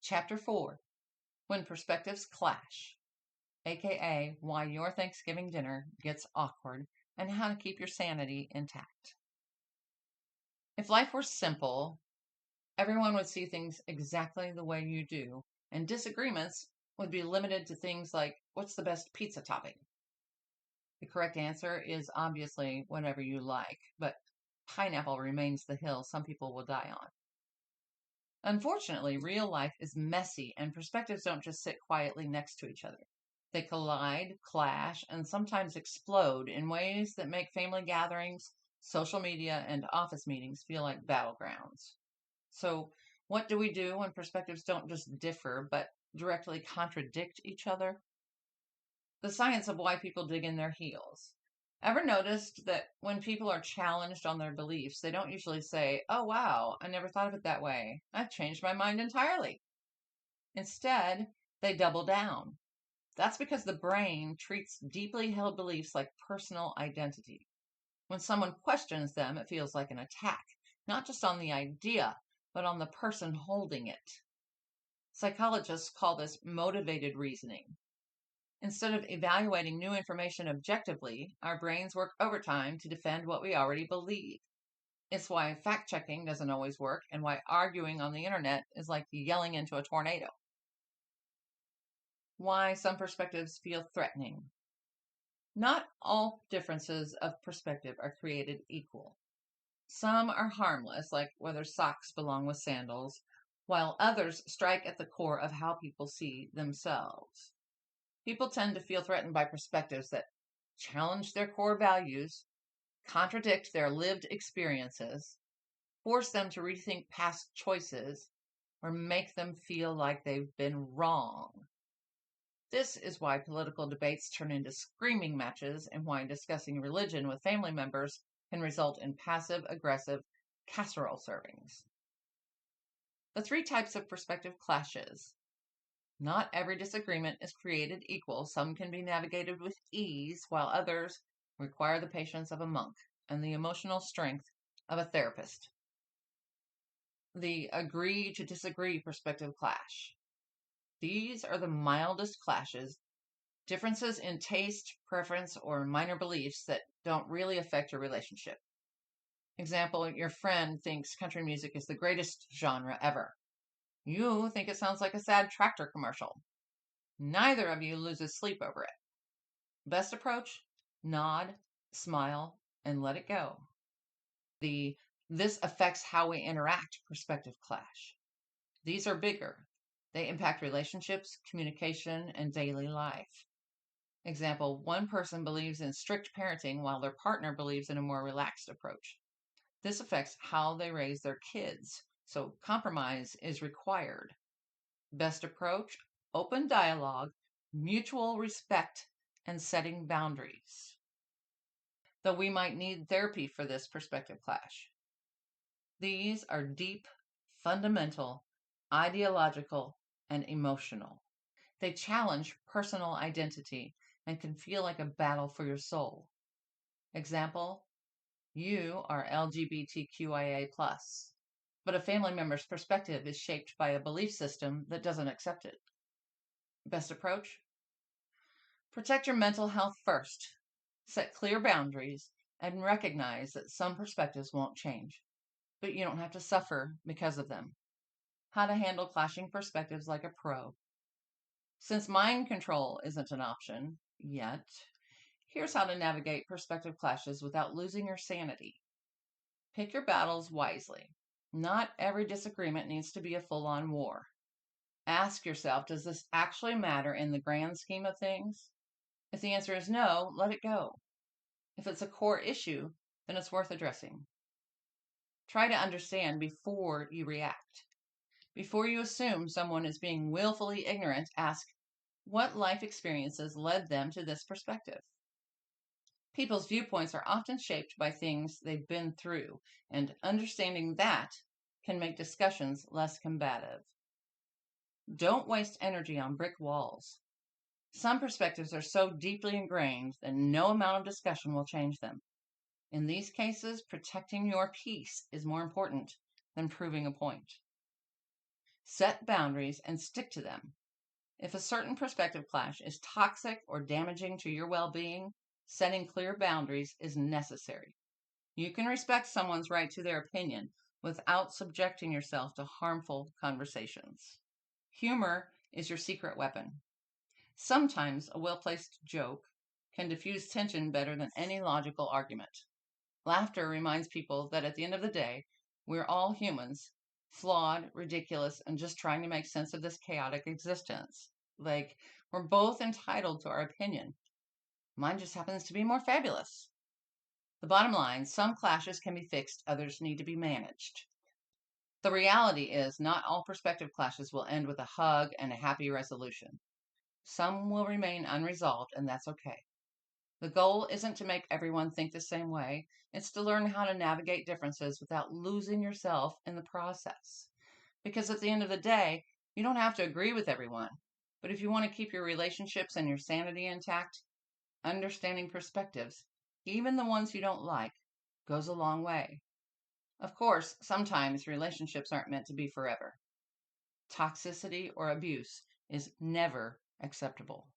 Chapter 4, When Perspectives Clash, aka Why Your Thanksgiving Dinner Gets Awkward and How to Keep Your Sanity Intact. If life were simple, everyone would see things exactly the way you do, and disagreements would be limited to things like, what's the best pizza topping? The correct answer is obviously whatever you like, but pineapple remains the hill some people will die on. Unfortunately, real life is messy and perspectives don't just sit quietly next to each other. They collide, clash, and sometimes explode in ways that make family gatherings, social media, and office meetings feel like battlegrounds. So, what do we do when perspectives don't just differ, but directly contradict each other? The science of why people dig in their heels. Ever noticed that when people are challenged on their beliefs, they don't usually say, "Oh, wow, I never thought of it that way. I've changed my mind entirely." Instead, they double down. That's because the brain treats deeply held beliefs like personal identity. When someone questions them, it feels like an attack, not just on the idea, but on the person holding it. Psychologists call this motivated reasoning. Instead of evaluating new information objectively, our brains work overtime to defend what we already believe. It's why fact checking doesn't always work and why arguing on the internet is like yelling into a tornado. Why some perspectives feel threatening. Not all differences of perspective are created equal. Some are harmless, like whether socks belong with sandals, while others strike at the core of how people see themselves. People tend to feel threatened by perspectives that challenge their core values, contradict their lived experiences, force them to rethink past choices, or make them feel like they've been wrong. This is why political debates turn into screaming matches and why discussing religion with family members can result in passive-aggressive casserole servings. The three types of perspective clashes. Not every disagreement is created equal. Some can be navigated with ease, while others require the patience of a monk and the emotional strength of a therapist. The agree to disagree perspective clash. These are the mildest clashes, differences in taste, preference, or minor beliefs that don't really affect your relationship. Example, your friend thinks country music is the greatest genre ever. You think it sounds like a sad tractor commercial. Neither of you loses sleep over it. Best approach, nod, smile, and let it go. The this affects how we interact perspective clash. These are bigger. They impact relationships, communication, and daily life. Example, one person believes in strict parenting while their partner believes in a more relaxed approach. This affects how they raise their kids, so compromise is required. Best approach, open dialogue, mutual respect, and setting boundaries. Though we might need therapy for this perspective clash. These are deep, fundamental, ideological, and emotional. They challenge personal identity and can feel like a battle for your soul. Example, you are LGBTQIA+, but a family member's perspective is shaped by a belief system that doesn't accept it. Best approach? Protect your mental health first. Set clear boundaries and recognize that some perspectives won't change, but you don't have to suffer because of them. How to handle clashing perspectives like a pro. Since mind control isn't an option yet, here's how to navigate perspective clashes without losing your sanity. Pick your battles wisely. Not every disagreement needs to be a full-on war. Ask yourself, does this actually matter in the grand scheme of things? If the answer is no, let it go. If it's a core issue, then it's worth addressing. Try to understand before you react. Before you assume someone is being willfully ignorant, ask, what life experiences led them to this perspective? People's viewpoints are often shaped by things they've been through, and understanding that can make discussions less combative. Don't waste energy on brick walls. Some perspectives are so deeply ingrained that no amount of discussion will change them. In these cases, protecting your peace is more important than proving a point. Set boundaries and stick to them. If a certain perspective clash is toxic or damaging to your well being, setting clear boundaries is necessary. You can respect someone's right to their opinion without subjecting yourself to harmful conversations. Humor is your secret weapon. Sometimes a well placed joke can diffuse tension better than any logical argument. Laughter reminds people that at the end of the day, we're all humans, flawed, ridiculous, and just trying to make sense of this chaotic existence. Like, we're both entitled to our opinion. Mine just happens to be more fabulous. The bottom line, some clashes can be fixed, others need to be managed. The reality is, not all perspective clashes will end with a hug and a happy resolution. Some will remain unresolved, and that's okay. The goal isn't to make everyone think the same way, it's to learn how to navigate differences without losing yourself in the process. Because at the end of the day, you don't have to agree with everyone. But if you want to keep your relationships and your sanity intact, understanding perspectives, even the ones you don't like, goes a long way. Of course, sometimes relationships aren't meant to be forever. Toxicity or abuse is never acceptable.